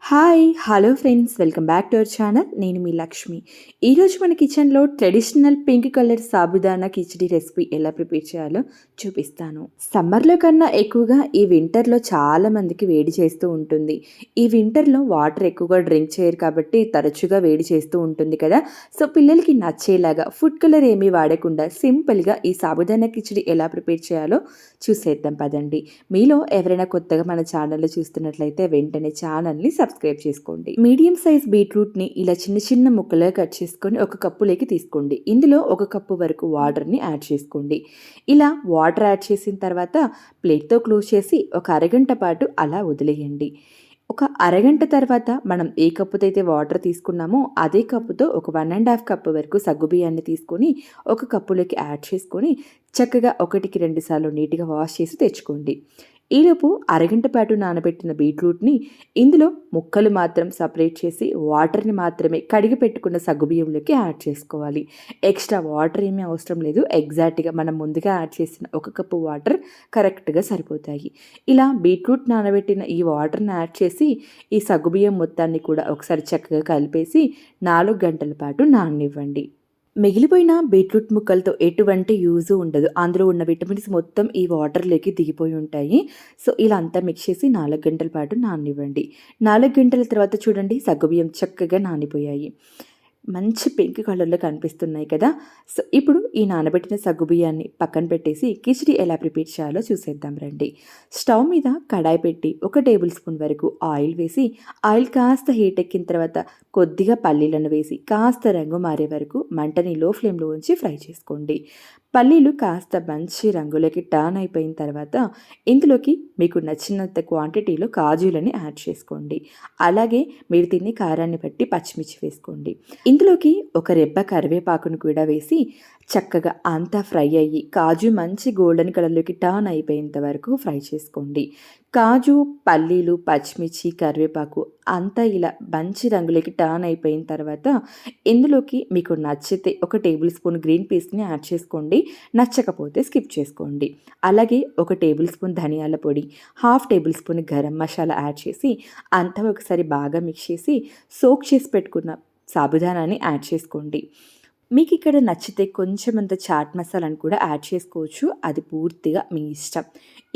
Hi hello friends, welcome back to our channel. నేను మీ లక్ష్మి. ఈరోజు మన కిచెన్లో traditional pink colour sabudana khichdi recipe ఎలా ప్రిపేర్ చేయాలో చూపిస్తాను. సమ్మర్లో కన్నా ఎక్కువగా ఈ వింటర్లో చాలా మందికి వేడి చేస్తూ ఉంటుంది. ఈ వింటర్లో వాటర్ ఎక్కువగా డ్రింక్ చేయరు కాబట్టి తరచుగా వేడి చేస్తూ ఉంటుంది కదా. సో పిల్లలకి నచ్చేలాగా ఫుడ్ కలర్ ఏమీ వాడకుండా సింపుల్గా ఈ సాబుదానా కిచిడి ఎలా ప్రిపేర్ చేయాలో చూసేద్దాం పదండి. మీలో ఎవరైనా కొత్తగా మన ఛానల్లో చూస్తున్నట్లయితే వెంటనే ఛానల్ని సబ్స్క్రైబ్ చేసుకోండి. మీడియం సైజ్ బీట్రూట్ని ఇలా చిన్న చిన్న ముక్కలుగా కట్ చేసుకొని ఒక కప్పులోకి తీసుకోండి. ఇందులో ఒక కప్పు వరకు వాటర్ని యాడ్ చేసుకోండి. ఇలా వాటర్ యాడ్ చేసిన తర్వాత ప్లేట్తో క్లోజ్ చేసి ఒక అరగంట పాటు అలా వదిలేయండి. ఒక అరగంట తర్వాత మనం ఏ కప్పుతో అయితే వాటర్ తీసుకున్నామో అదే కప్పుతో ఒక 1.5 కప్పు వరకు సగ్గుబియ్యాన్ని తీసుకొని ఒక కప్పులోకి యాడ్ చేసుకొని చక్కగా 1-2 సార్లు నీట్గా వాష్ చేసి తెచ్చుకోండి. ఈలోపు అరగంట పాటు నానబెట్టిన బీట్రూట్ని ఇందులో ముక్కలు మాత్రం సపరేట్ చేసి వాటర్ని మాత్రమే కడిగి పెట్టుకున్న సగ్గుబియ్యంలోకి యాడ్ చేసుకోవాలి. ఎక్స్ట్రా వాటర్ ఏమీ అవసరం లేదు. ఎగ్జాక్ట్గా మనం ముందుగా యాడ్ చేసిన ఒక కప్పు వాటర్ కరెక్ట్గా సరిపోతాయి. ఇలా బీట్రూట్ నానబెట్టిన ఈ వాటర్ని యాడ్ చేసి ఈ సగ్గుబియ్యం మొత్తాన్ని కూడా ఒకసారి చక్కగా కలిపేసి 4 గంటల పాటు నాననివ్వండి. మిగిలిపోయిన బీట్రూట్ ముక్కలతో ఎటువంటి యూజు ఉండదు. అందులో ఉన్న విటమిన్స్ మొత్తం ఈ వాటర్లోకి దిగిపోయి ఉంటాయి. సో ఇలా అంతా మిక్స్ చేసి 4 గంటల పాటు నాననివ్వండి. 4 గంటల తర్వాత చూడండి, సగ్గుబియ్యం చక్కగా నానిపోయాయి. మంచి పింక్ కలర్లో కనిపిస్తున్నాయి కదా. సో ఇప్పుడు ఈ నానబెట్టిన సగ్గుబియ్యాన్ని పక్కన పెట్టేసి కిచిడి ఎలా ప్రిపేర్ చేయాలో చూసేద్దాం రండి. స్టవ్ మీద కడాయి పెట్టి 1 టేబుల్ స్పూన్ వరకు ఆయిల్ వేసి ఆయిల్ కాస్త హీట్ ఎక్కిన తర్వాత కొద్దిగా పల్లీలను వేసి కాస్త రంగు మారే వరకు మంటని లో ఫ్లేమ్లో ఉంచి ఫ్రై చేసుకోండి. పల్లీలు కాస్త మంచి రంగులోకి టర్న్ అయిపోయిన తర్వాత ఇందులోకి మీకు నచ్చినంత క్వాంటిటీలో కాజులని యాడ్ చేసుకోండి. అలాగే మీరు తినే కారాన్ని బట్టి పచ్చిమిర్చి వేసుకోండి. ఇందులోకి ఒక రెబ్బ కరివేపాకును కూడా వేసి చక్కగా అంతా ఫ్రై అయ్యి కాజు మంచి గోల్డెన్ కలర్లోకి టర్న్ అయిపోయేంత వరకు ఫ్రై చేసుకోండి. కాజు, పల్లీలు, పచ్చిమిర్చి, కరివేపాకు అంతా ఇలా మంచి రంగులోకి టర్న్ అయిపోయిన తర్వాత ఇందులోకి మీకు నచ్చితే 1 టేబుల్ స్పూన్ గ్రీన్ పీస్ని యాడ్ చేసుకోండి. నచ్చకపోతే స్కిప్ చేసుకోండి. అలాగే 1 టేబుల్ స్పూన్ ధనియాల పొడి, 1/2 table spoon garam masala add చేసి అంతా ఒకసారి బాగా మిక్స్ చేసి సోక్ చేసి పెట్టుకున్న సాబుదానాన్ని యాడ్ చేసుకోండి. మీకు ఇక్కడ నచ్చితే కొంచెం అంత చాట్ మసాలాను కూడా యాడ్ చేసుకోవచ్చు. అది పూర్తిగా మీ ఇష్టం.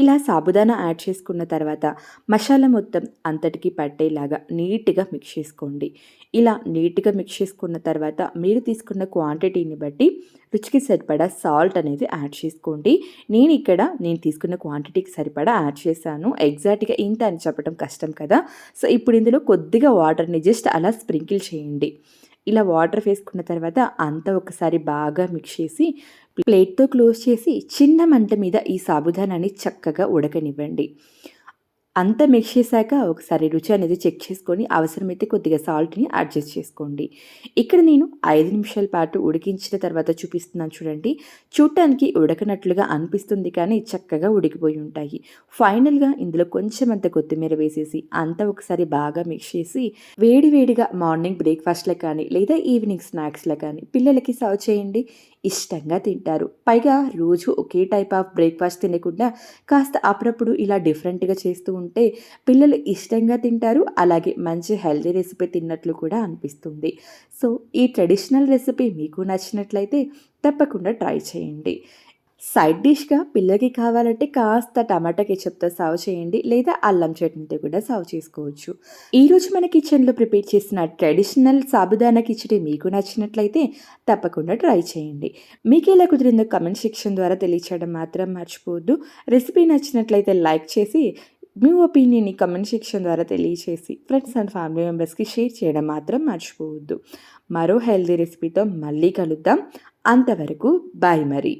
ఇలా సాబుదానా యాడ్ చేసుకున్న తర్వాత మసాలా మొత్తం అంతటికి పట్టేలాగా నీట్గా మిక్స్ చేసుకోండి. ఇలా నీట్గా మిక్స్ చేసుకున్న తర్వాత మీరు తీసుకున్న క్వాంటిటీని బట్టి రుచికి సరిపడా సాల్ట్ అనేది యాడ్ చేసుకోండి. నేను తీసుకున్న క్వాంటిటీకి సరిపడా యాడ్ చేశాను. ఎగ్జాక్ట్గా ఇంత అని చెప్పడం కష్టం కదా. సో ఇప్పుడు ఇందులో కొద్దిగా వాటర్ని జస్ట్ అలా స్ప్రింకిల్ చేయండి. ఇలా వాటర్ వేసుకున్న తర్వాత అంతా ఒకసారి బాగా మిక్స్ చేసి ప్లేట్తో క్లోజ్ చేసి చిన్న మంట మీద ఈ సాబుదానాన్ని చక్కగా ఉడకనివ్వండి. అంతా మిక్స్ చేశాక ఒకసారి రుచి అనేది చెక్ చేసుకొని అవసరమైతే కొద్దిగా సాల్ట్ని అడ్జస్ట్ చేసుకోండి. ఇక్కడ నేను 5 నిమిషాల పాటు ఉడికించిన తర్వాత చూపిస్తున్నాను చూడండి. చూడటానికి ఉడకనట్లుగా అనిపిస్తుంది కానీ చక్కగా ఉడికిపోయి ఉంటాయి. ఫైనల్గా ఇందులో కొంచెం అంత కొత్తిమీర వేసేసి అంతా ఒకసారి బాగా మిక్స్ చేసి వేడివేడిగా మార్నింగ్ బ్రేక్ఫాస్ట్లో కానీ లేదా ఈవినింగ్ స్నాక్స్లో కానీ పిల్లలకి సర్వ్ చేయండి. ఇష్టంగా తింటారు. పైగా రోజు ఒకే టైప్ ఆఫ్ బ్రేక్ఫాస్ట్ తినకుండా కాస్త అప్పుడప్పుడు ఇలా డిఫరెంట్గా చేస్తూ ఉంటే పిల్లలు ఇష్టంగా తింటారు. అలాగే మంచి హెల్తీ రెసిపీ తిన్నట్లు కూడా అనిపిస్తుంది. సో ఈ ట్రెడిషనల్ రెసిపీ మీకు నచ్చినట్లయితే తప్పకుండా ట్రై చేయండి. సైడ్ డిష్గా పిల్లలకి కావాలంటే కాస్త టమాటా కెచప్తో సర్వ్ చేయండి, లేదా అల్లం చట్నీతో కూడా సర్వ్ చేసుకోవచ్చు. ఈరోజు మన కిచెన్లో ప్రిపేర్ చేసిన ట్రెడిషనల్ సాబుదానా కిచిడి మీకు నచ్చినట్లయితే తప్పకుండా ట్రై చేయండి. మీకు ఎలా కుదిరిందో కమెంట్ సెక్షన్ ద్వారా తెలియచేయడం మాత్రం మర్చిపోవద్దు. రెసిపీ నచ్చినట్లయితే లైక్ చేసి మీ ఒపీనియన్ని కమెంట్ సెక్షన్ ద్వారా తెలియచేసి ఫ్రెండ్స్ అండ్ ఫ్యామిలీ మెంబర్స్కి షేర్ చేయడం మాత్రం మర్చిపోవద్దు. మరో హెల్తీ రెసిపీతో మళ్ళీ కలుద్దాం. అంతవరకు బాయ్ మరి.